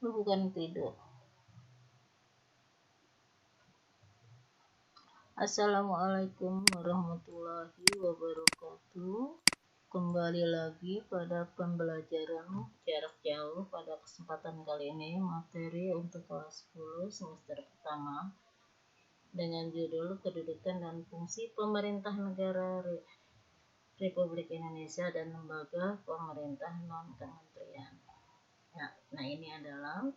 bukan tidur. Assalamualaikum warahmatullahi wabarakatuh. Kembali lagi pada pembelajaran jarak jauh. Pada kesempatan kali ini materi untuk kelas 10 semester pertama dengan judul kedudukan dan fungsi pemerintah negara Republik Indonesia dan lembaga pemerintah non-kementerian. Nah, ini adalah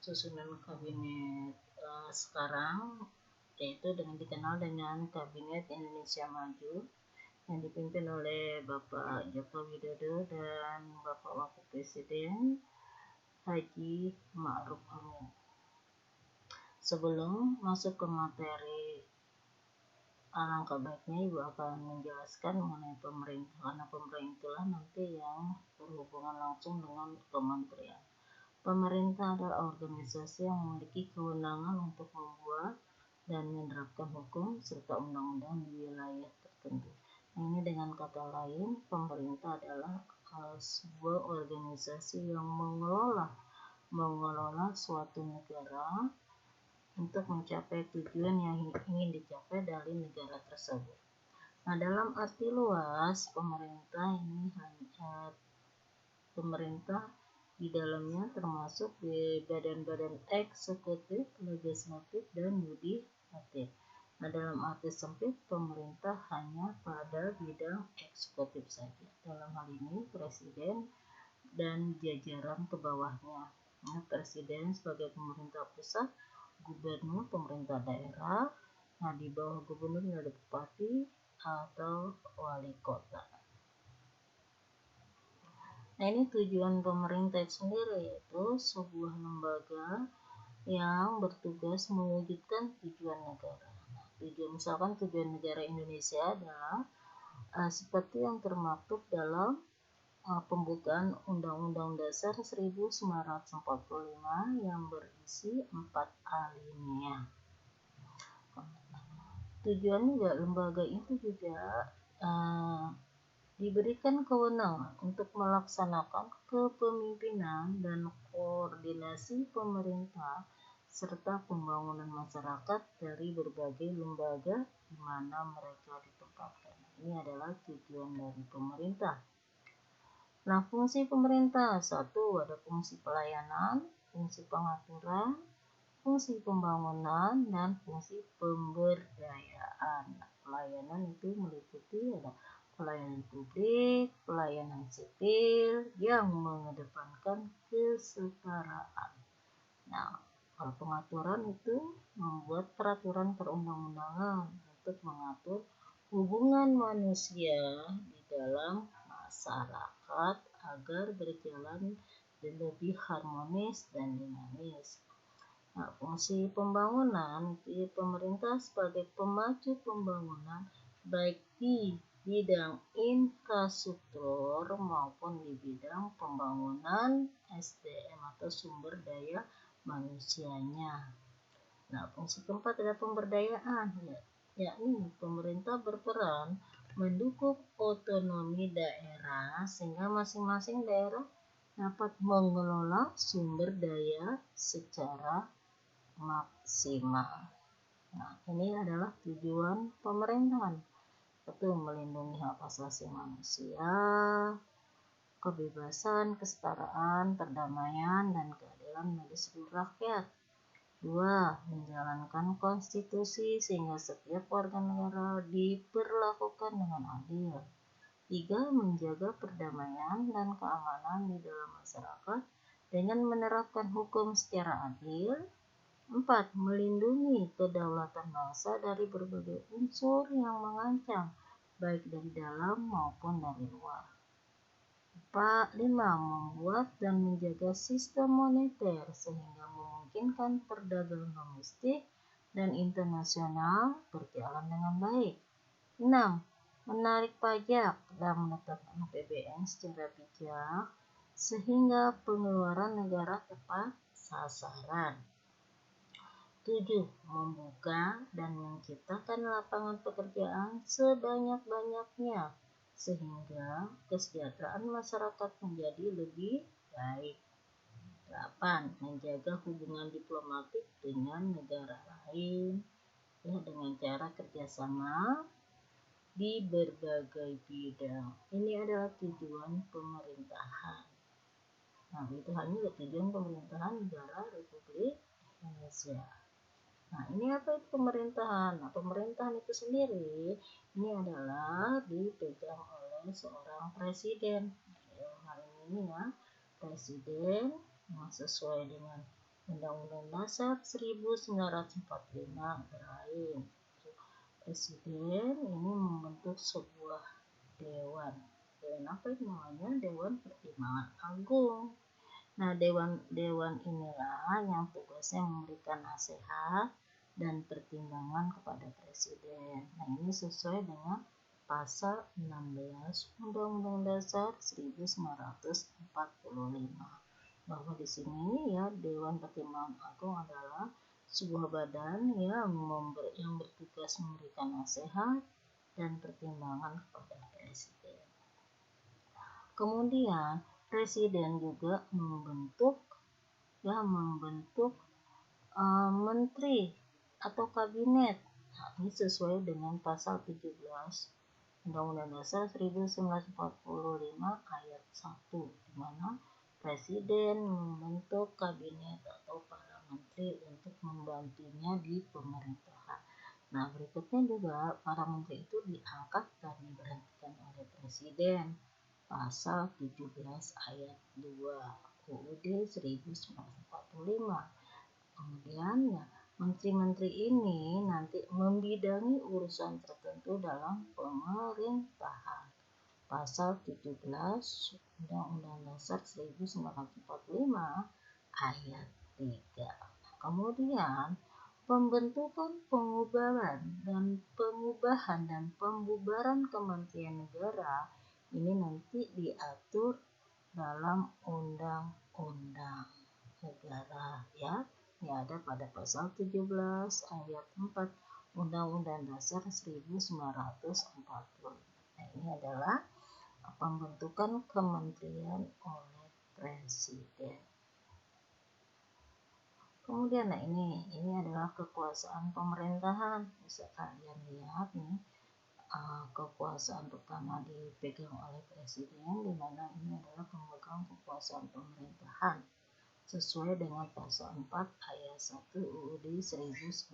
susunan kabinet sekarang, yaitu dikenal dengan Kabinet Indonesia Maju yang dipimpin oleh Bapak Joko Widodo dan Bapak Wakil Presiden Haji Ma'ruf Amin. Sebelum masuk ke materi, alangkah baiknya Ibu akan menjelaskan mengenai pemerintah, karena pemerintah nanti yang berhubungan langsung dengan kementerian. Pemerintah adalah organisasi yang memiliki kewenangan untuk membuat dan menerapkan hukum serta undang-undang di wilayah tertentu. Nah, ini dengan kata lain, pemerintah adalah sebuah organisasi yang mengelola suatu negara untuk mencapai tujuan yang ingin dicapai dari negara tersebut. Nah, dalam arti luas, pemerintah di dalamnya termasuk di badan-badan eksekutif, legislatif, dan yudikatif. Nah, dalam arti sempit, pemerintah hanya pada bidang eksekutif saja. Dalam hal ini, presiden dan jajaran ke bawahnya. Nah, presiden sebagai pemerintah pusat, gubernur pemerintah daerah. Nah, di bawah gubernur ada bupati atau wali kota. Nah, ini tujuan pemerintah itu sendiri, yaitu sebuah lembaga yang bertugas mewujudkan tujuan negara. Misalkan tujuan negara Indonesia adalah seperti yang termaktub dalam pembukaan Undang-Undang Dasar 1945 yang berisi 4 alinea. Tujuan juga lembaga itu juga diberikan kewenangan untuk melaksanakan kepemimpinan dan koordinasi pemerintah serta pembangunan masyarakat dari berbagai lembaga di mana mereka ditempatkan. Ini adalah tujuan dari pemerintah. Nah, fungsi pemerintah, satu, ada fungsi pelayanan, fungsi pengaturan, fungsi pembangunan, dan fungsi pemberdayaan. Pelayanan itu meliputi ada pelayanan publik, pelayanan sipil yang mengedepankan kesetaraan. Nah, kalau pengaturan itu membuat peraturan perundang-undangan untuk mengatur hubungan manusia di dalam masyarakat agar berjalan lebih harmonis dan dinamis. Nah, fungsi pembangunan, pemerintah sebagai pemacu pembangunan baik di bidang infrastruktur maupun di bidang pembangunan SDM atau sumber daya manusianya. Nah, fungsi keempat adalah pemberdayaan, yakni pemerintah berperan mendukung otonomi daerah sehingga masing-masing daerah dapat mengelola sumber daya secara maksimal. Nah, ini adalah tujuan pemerintahan. Itu melindungi hak asasi manusia, kebebasan, kesetaraan, perdamaian, dan keadilan bagi seluruh rakyat. 2. Menjalankan konstitusi sehingga setiap warga negara diperlakukan dengan adil. 3. Menjaga perdamaian dan keamanan di dalam masyarakat dengan menerapkan hukum secara adil. 4. Melindungi kedaulatan bangsa dari berbagai unsur yang mengancam, baik dari dalam maupun dari luar. 5. Membuat dan menjaga sistem moneter sehingga memungkinkan perdagangan domestik dan internasional berjalan dengan baik. 6. Menarik pajak dan menetapkan APBN secara bijak sehingga pengeluaran negara tepat sasaran. 7. Membuka dan menciptakan lapangan pekerjaan sebanyak-banyaknya sehingga kesejahteraan masyarakat menjadi lebih baik. 8. Menjaga hubungan diplomatik dengan negara lain ya dengan cara kerjasama di berbagai bidang. Ini adalah tujuan pemerintahan. Nah, itu hanya tujuan pemerintahan negara Republik Indonesia. Nah, ini apa itu pemerintahan? Nah, pemerintahan itu sendiri ini adalah dipegang oleh seorang presiden. Hal ini ya, presiden yang sesuai dengan Undang-Undang Dasar 1945 lain. Presiden ini membentuk sebuah dewan. Dewan apa itu namanya? Dewan Pertimbangan Agung. Nah, dewan inilah yang tugasnya memberikan nasihat dan pertimbangan kepada presiden. Nah, ini sesuai dengan pasal 16 Undang-Undang Dasar 1945. Bahwa di sini ya Dewan Pertimbangan Agung adalah sebuah badan yang bertugas memberikan nasihat dan pertimbangan kepada presiden. Kemudian presiden juga membentuk menteri atau kabinet. Nah, ini sesuai dengan pasal 17 Undang-Undang Dasar 1945 ayat 1 di mana presiden membentuk kabinet atau para menteri untuk membantunya di pemerintahan. Nah, berikutnya juga para menteri itu diangkat dan diberhentikan oleh presiden. Pasal 17 ayat 2 UUD 1945. Kemudian ya, menteri-menteri ini nanti membidangi urusan tertentu dalam pemerintahan. Pasal 17 Undang-Undang Dasar 1945 ayat 3. Kemudian pembentukan, pengubahan dan pembubaran kementerian negara ini nanti diatur dalam undang-undang negara ya. Ini ada pada pasal 17 ayat 4 Undang-Undang Dasar 1945. Nah, ini adalah pembentukan kementerian oleh presiden. Kemudian nah ini adalah kekuasaan pemerintahan. Bisa kalian lihat nih, kekuasaan pertama dipegang oleh presiden, di mana ini adalah pemegang kekuasaan pemerintahan sesuai dengan pasal 4 ayat 1 UUD 1945.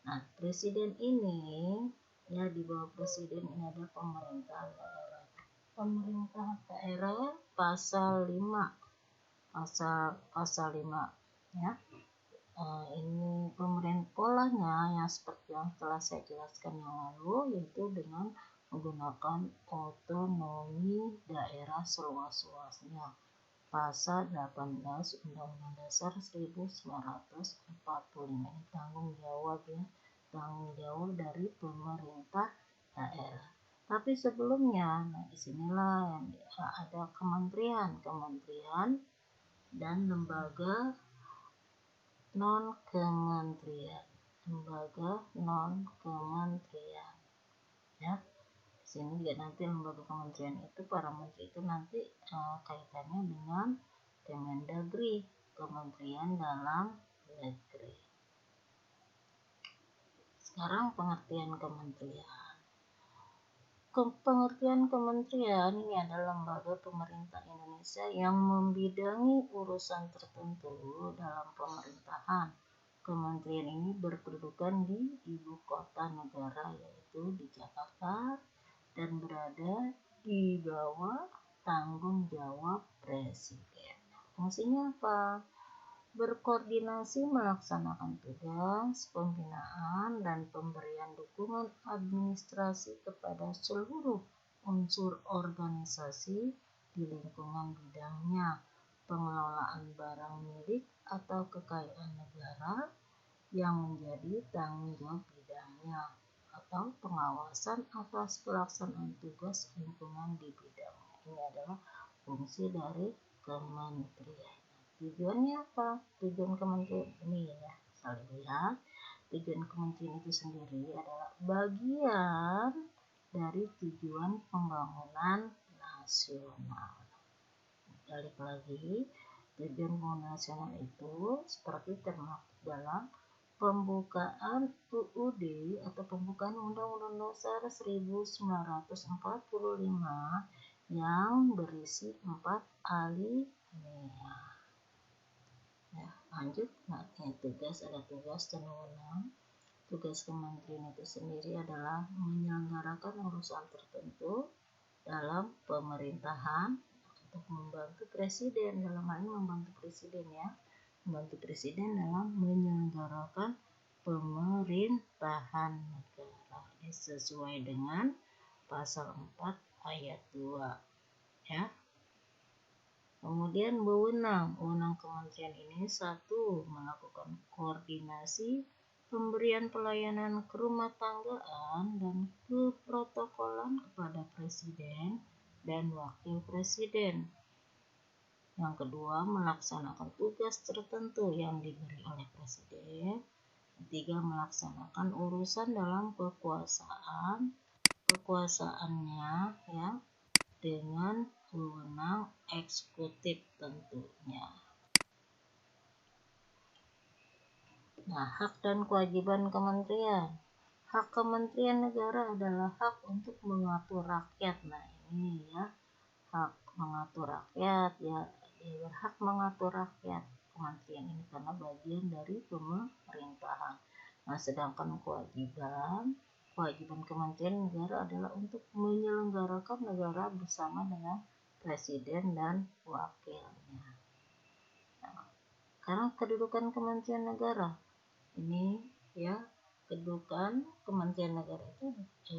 Nah, presiden ini ya di bawah presiden ini ada pemerintahan daerah. Pemerintahan daerah pasal 5 ya. Ini polanya yang seperti yang telah saya jelaskan yang lalu, yaitu dengan menggunakan otonomi daerah seluas-luasnya. Pasal 18 Undang-Undang Dasar 1945 ini tanggung jawab dari pemerintah daerah. Tapi sebelumnya, nah disinilah yang ada kementerian dan lembaga non kementerian ya. Di sini juga nanti lembaga kementerian itu para menteri itu nanti kaitannya dengan Kemendagri, Kementerian Dalam Negeri. Sekarang pengertian kementerian. Pengertian kementerian ini adalah lembaga pemerintah Indonesia yang membidangi urusan tertentu dalam pemerintahan. Kementerian ini berkedudukan di ibu kota negara, yaitu di Jakarta, dan berada di bawah tanggung jawab presiden. Fungsinya apa? Berkoordinasi melaksanakan tugas, pembinaan, dan pemberian dukungan administrasi kepada seluruh unsur organisasi di lingkungan bidangnya, pengelolaan barang milik atau kekayaan negara yang menjadi tanggung jawab bidangnya, atau pengawasan atas pelaksanaan tugas lingkungan di bidangnya. Ini adalah fungsi dari kementerian. Tujuannya apa? Tujuan kementerian ini ya, saling lihat. Tujuan kementerian itu sendiri adalah bagian dari tujuan pembangunan nasional. balik lagi, tujuan pembangunan nasional itu seperti termaktub dalam pembukaan UUD atau pembukaan Undang-Undang Dasar 1945 yang berisi 4 alinea. Ya, lanjut. Nah, ada tugas dan wewenang. Tugas kementerian itu sendiri adalah menyelenggarakan urusan tertentu dalam pemerintahan untuk membantu presiden, dalam hal ini membantu presiden ya, membantu presiden dalam menyelenggarakan pemerintahan negara sesuai dengan pasal 4 ayat 2 ya. Kemudian wewenang kementerian ini satu, melakukan koordinasi pemberian pelayanan kerumah tanggaan dan keprotokolan kepada presiden dan wakil presiden. Yang kedua, melaksanakan tugas tertentu yang diberi oleh presiden. Ketiga, melaksanakan urusan dalam kekuasaannya ya, dengan wewenang eksekutif tentunya. Nah, hak dan kewajiban kementerian. Hak kementerian negara adalah hak untuk mengatur rakyat. Nah, ini ya, hak mengatur rakyat ya, dia berhak mengatur rakyat kementerian ini karena bagian dari pemerintahan. Nah, sedangkan kewajiban kementerian negara adalah untuk menyelenggarakan negara bersama dengan presiden dan wakilnya. Nah, karena kedudukan kementerian negara ini ya, kedudukan kementerian negara itu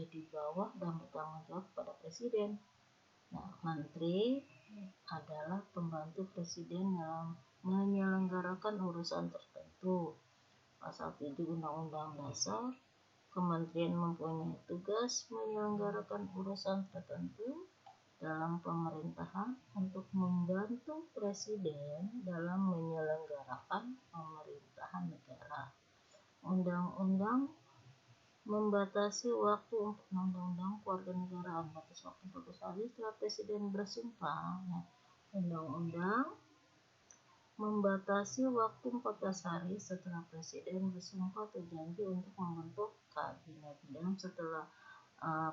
di bawah dan bertanggung jawab pada presiden. Nah, menteri adalah pembantu presiden dalam menyelenggarakan urusan tertentu. Pasal 7 Undang-Undang Dasar, kementerian mempunyai tugas menyelenggarakan urusan tertentu dalam pemerintahan untuk membantu presiden dalam menyelenggarakan pemerintahan negara. Undang-undang membatasi waktu untuk undang-undang keluarga negaraan, batas waktu 14 hari setelah presiden bersumpah. Nah, undang-undang membatasi waktu 14 hari setelah presiden bersumpah atau janji untuk membentuk kabinet, dan setelah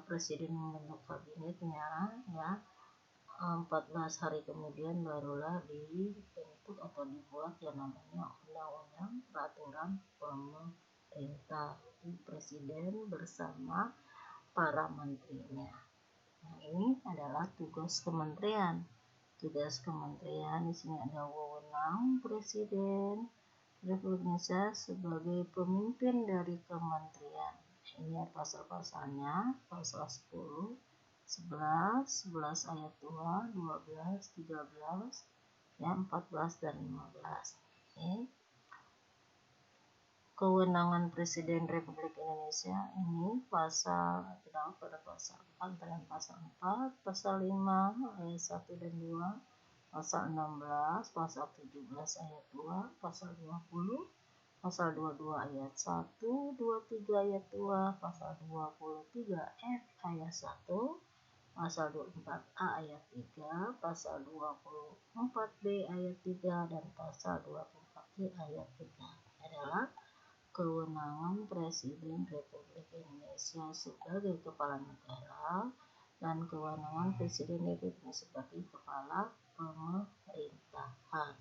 presiden membentuk kabinetnya ya, 14 hari kemudian barulah dibentuk atau dibuat yang namanya undang-undang peraturan pemerintah presiden bersama para menterinya. Nah, ini adalah tugas kementerian. Tugas kementerian di sini ada wewenang presiden Republik Indonesia sebagai pemimpin dari kementerian. Ini pasal-pasalnya, pasal 10, 11 ayat 2, 12, 13, ya, 14 dan 15. Ini kewenangan Presiden Republik Indonesia ini pasal terdapat pada pasal 4 dan pasal 4, pasal 5 ayat 1 dan 2, pasal 16, pasal 17 ayat 2, pasal 20, pasal 22 ayat 1, 23 ayat 2, pasal 23F ayat 1, pasal 24A ayat 3, pasal 24B ayat 3, dan pasal 24C ayat 3 adalah kewenangan Presiden Republik Indonesia sebagai kepala negara dan kewenangan Presiden Republik Indonesia sebagai kepala pemerintahan.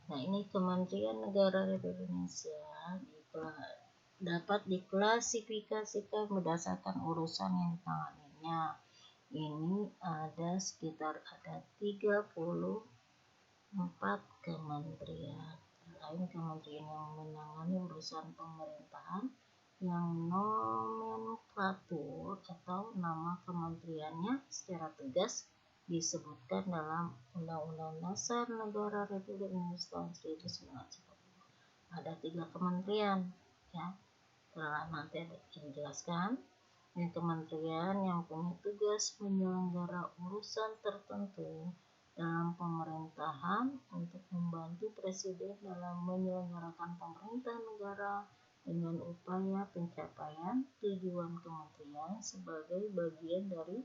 Nah, ini Kementerian Negara Republik Indonesia dapat diklasifikasikan berdasarkan urusan yang ditanganinya. Ini ada 34 kementerian. Lain kementerian yang menangani urusan pemerintahan yang nomenklatur atau nama kementeriannya secara tegas disebutkan dalam Undang-Undang Dasar Negara Republik Indonesia tahun 1945. Ada 3 kementerian ya. Setelah nanti dijelaskan, ini kementerian yang punya tugas menyelenggara urusan tertentu dalam pemerintahan untuk membantu presiden dalam menyelenggarakan pemerintahan negara dengan upaya pencapaian tujuan kementerian sebagai bagian dari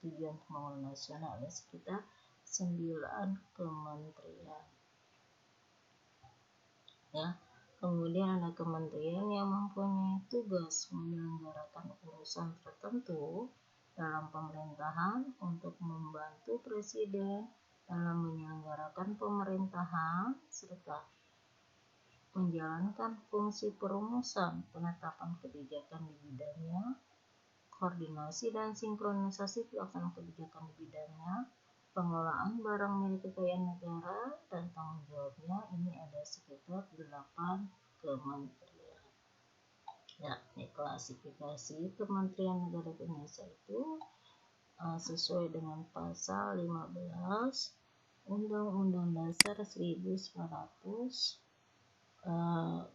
tujuan pembangunan nasional, ada sekitar 9 kementerian. Ya, kemudian ada kementerian yang mempunyai tugas menyelenggarakan urusan tertentu dalam pemerintahan untuk membantu presiden dalam menyelenggarakan pemerintahan serta menjalankan fungsi perumusan, penetapan kebijakan di bidangnya, koordinasi dan sinkronisasi pelaksanaan kebijakan di bidangnya, pengelolaan barang milik kekayaan negara, dan tanggung jawabnya. Ini ada sekitar 8 kementerian. Ya, ini klasifikasi Kementerian Negara Indonesia itu sesuai dengan pasal 15 Undang-Undang Dasar 1900,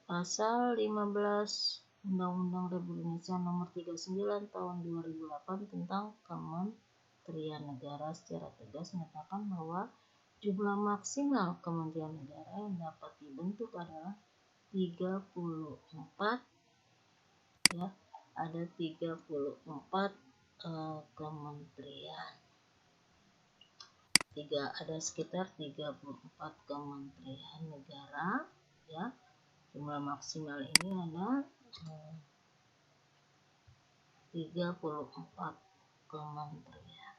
pasal 15 Undang-Undang Republik Indonesia Nomor 39 Tahun 2008 tentang Kementerian Negara secara tegas menyatakan bahwa jumlah maksimal kementerian negara yang dapat dibentuk adalah 34, ya, ada 34 kementerian. Ada sekitar 34 kementerian negara, ya. Jumlah maksimal ini ada 34 kementerian.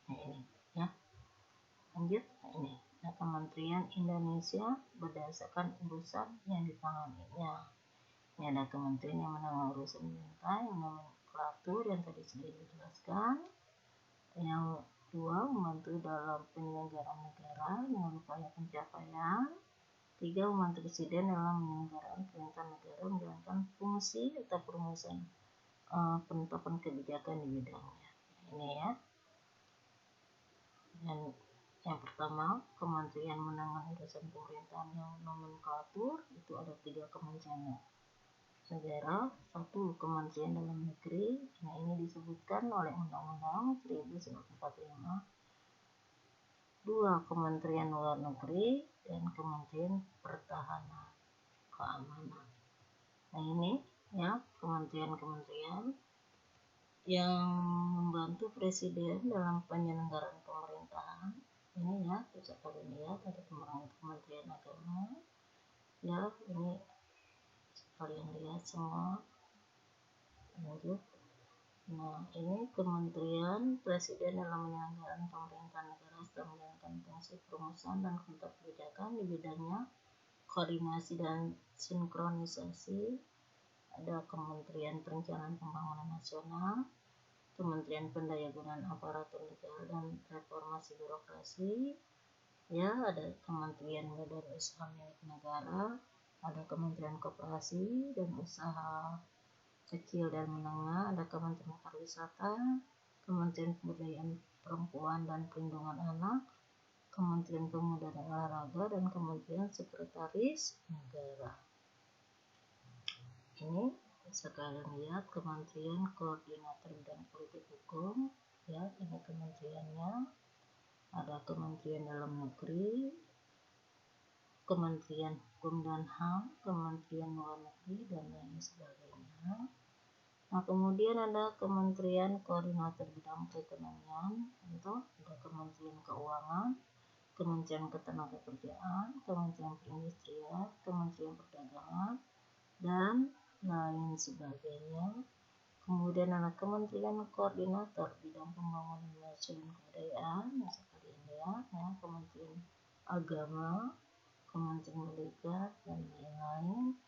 Nah, ini ya. Lanjut, ini Kementerian Indonesia berdasarkan urusan yang ditanganinya. Ini ada kementerian yang menangani urusan pemerintah, yang nomenklatur yang tadi sudah dijelaskan. Yang kedua, membantu dalam penyelenggaraan negara dengan upaya pencapaian. 3, membantu presiden dalam penyelenggaraan pemerintahan negara menjalankan fungsi atau perumusan penetapan kebijakan di bidangnya. Ini ya. Dan yang pertama, kementerian menangani urusan pemerintahan yang nomenklatur, itu ada 3 kementerian negara. 1, Kementerian Dalam Negeri. Nah, ini disebutkan oleh Undang-Undang 1945. 2, Kementerian Luar Negeri, dan Kementerian Pertahanan Keamanan. Nah, ini ya kementerian-kementerian yang membantu presiden dalam penyelenggaraan pemerintahan. Ini ya, bisa kalian lihat ada Kementerian Agama. Ya, ini kalian lihat semua. Lanjut. Nah, ini kementerian presiden dalam penyelenggaraan pemerintahan negara sedang menjalankan fungsi perumusan dan penetapan kebijakan di bidangnya, koordinasi dan sinkronisasi. Ada Kementerian Perencanaan Pembangunan Nasional, Kementerian Pendayagunaan Aparatur Negara dan Reformasi Birokrasi. Ya, ada Kementerian Badan Usaha Milik Negara, ada Kementerian Koperasi dan Usaha Kecil dan Menengah, ada Kementerian Pariwisata, Kementerian Pemberdayaan Perempuan dan Perlindungan Anak, Kementerian Pemuda dan Olahraga, dan Kementerian Sekretaris Negara. Ini bisa kalian lihat Kementerian Koordinator Bidang Politik Hukum, ya, ini kementeriannya. Ada Kementerian Dalam Negeri, Kementerian Hukum dan HAM, Kementerian Luar Negeri, dan lain sebagainya. Nah, kemudian ada Kementerian Koordinator Bidang Perekonomian, itu ada Kementerian Keuangan, Kementerian Ketenagakerjaan, Kementerian Perindustrian, Kementerian Perdagangan, dan lain sebagainya. Kemudian ada Kementerian Koordinator Bidang Pembangunan Nasional dan Kebudayaan, bisa kalian lihat ya, Kementerian Agama, Kementerian Militer, dan lain-lain.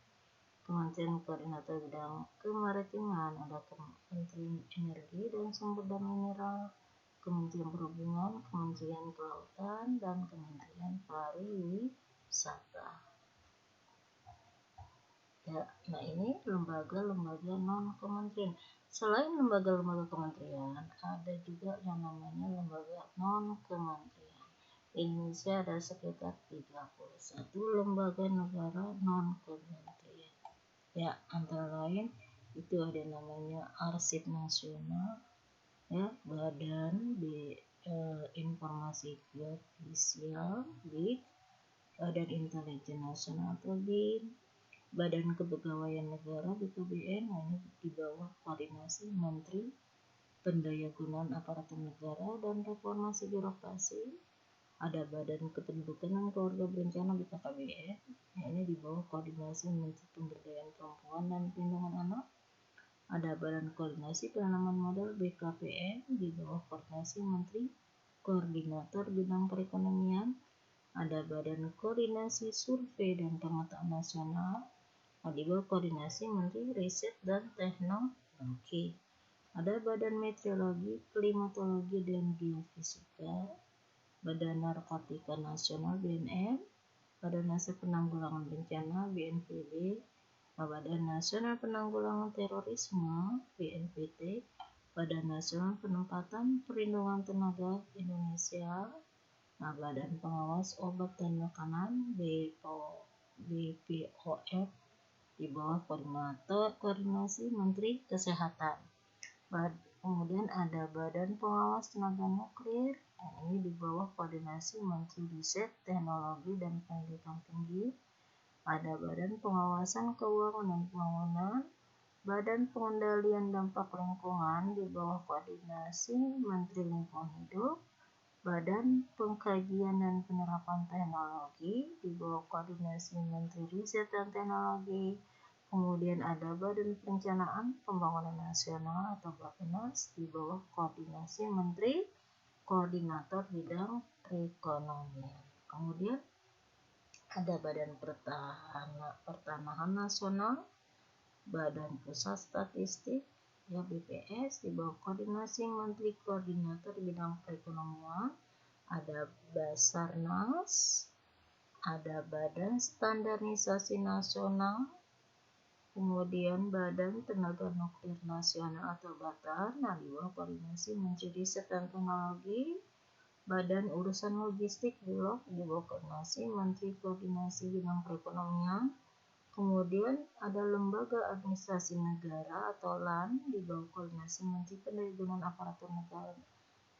Kementerian Koordinator Bidang Kemaritiman, ada Kementerian Energi dan Sumber Daya Mineral, Kementerian Perhubungan, Kementerian Kelautan, dan Kementerian Pariwisata. Ya, nah ini lembaga-lembaga non-kementerian. Selain lembaga-lembaga kementerian, ada juga yang namanya lembaga non-kementerian. Indonesia ada sekitar 31 lembaga negara non-kementerian. Ya, antara lain itu ada namanya Arsip Nasional, ya, Badan Informasi Geofisika, BIG, Badan Intelijen Nasional atau BIN, Badan Kepegawaian Negara BKBN. Nah, ini di bawah koordinasi Menteri pendayagunaan aparatur negara dan reformasi birokrasi. Ada Badan Kependudukan dan Keluarga Berencana BKKBN, ini di bawah koordinasi Menteri Pemberdayaan Perempuan dan Perlindungan Anak. Ada Badan Koordinasi Penanaman Modal BKPM, di bawah koordinasi Menteri Koordinator Bidang Perekonomian. Ada Badan Koordinasi Survei dan Pemetaan Nasional, di bawah koordinasi Menteri Riset dan Teknologi. Ada Badan Meteorologi, Klimatologi dan Geofisika, Badan Narkotika Nasional BNN, Badan Nasional Penanggulangan Bencana BNPB, Badan Nasional Penanggulangan Terorisme BNPT, Badan Nasional Penempatan Perlindungan Tenaga Indonesia, Badan Pengawas Obat dan Makanan BPOM, di bawah koordinasi Menteri Kesehatan. Kemudian ada Badan Pengawas Tenaga Nuklir, ini di bawah koordinasi Menteri Riset, Teknologi dan Pendidikan Tinggi. Ada Badan Pengawasan Keuangan dan Pembangunan, Badan Pengendalian Dampak Lingkungan, di bawah koordinasi Menteri Lingkungan Hidup. Badan Pengkajian dan Penerapan Teknologi, di bawah koordinasi Menteri Riset dan Teknologi. Kemudian ada Badan Perencanaan Pembangunan Nasional atau Bappenas, di bawah koordinasi Menteri Koordinator Bidang Perekonomian. Kemudian ada Badan Pertanahan Nasional, Badan Pusat Statistik, ya BPS, di bawah koordinasi Menteri Koordinator Bidang Perekonomian. Ada Basarnas, ada Badan Standarisasi Nasional, kemudian Badan Tenaga Nuklir Nasional atau BATNAN, di bawah koordinasi Menteri Riset dan Teknologi. Badan Urusan Logistik Bulog, di bawah koordinasi Menteri Koordinasi Bidang Perekonomian. Kemudian ada Lembaga Administrasi Negara atau LAN, di bawah koordinasi Menteri Pendayagunaan Aparatur Negara,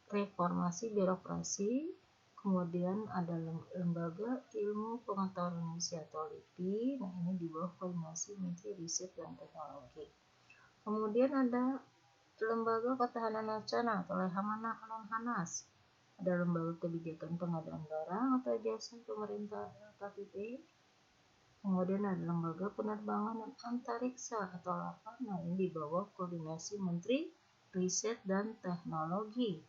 Reformasi Birokrasi. Kemudian ada Lembaga Ilmu Pengetahuan Indonesia atau LIPI, ini di bawah koordinasi Menteri Riset dan Teknologi. Kemudian ada Lembaga Ketahanan Nasional atau Lemhanas. Ada Lembaga Kebijakan Pengadaan Barang atau Jasa Pemerintah KPP. Kemudian ada Lembaga Penerbangan dan Antariksa atau LAPAN, ini di bawah koordinasi Menteri Riset dan Teknologi.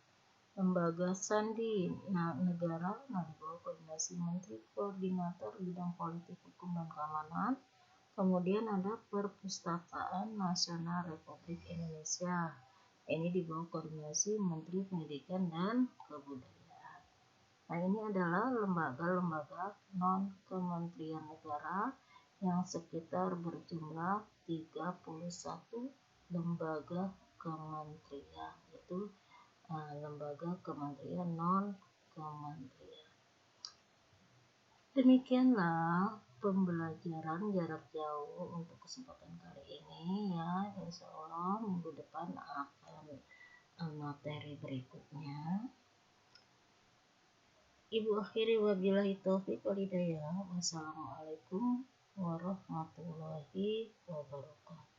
Lembaga Sandi Negara, di bawah koordinasi Menteri Koordinator Bidang Politik Hukum dan Keamanan. Kemudian ada Perpustakaan Nasional Republik Indonesia, ini di bawah koordinasi Menteri Pendidikan dan Kebudayaan. Nah, ini adalah lembaga-lembaga non-kementerian negara yang sekitar berjumlah 31 lembaga kementerian, yaitu lembaga kementerian non-kementerian. Demikianlah pembelajaran jarak jauh untuk kesempatan kali ini, ya. Insya Allah minggu depan akan materi berikutnya. Ibu akhiri wabillahi taufiq wal hidayah. Wassalamualaikum warahmatullahi wabarakatuh.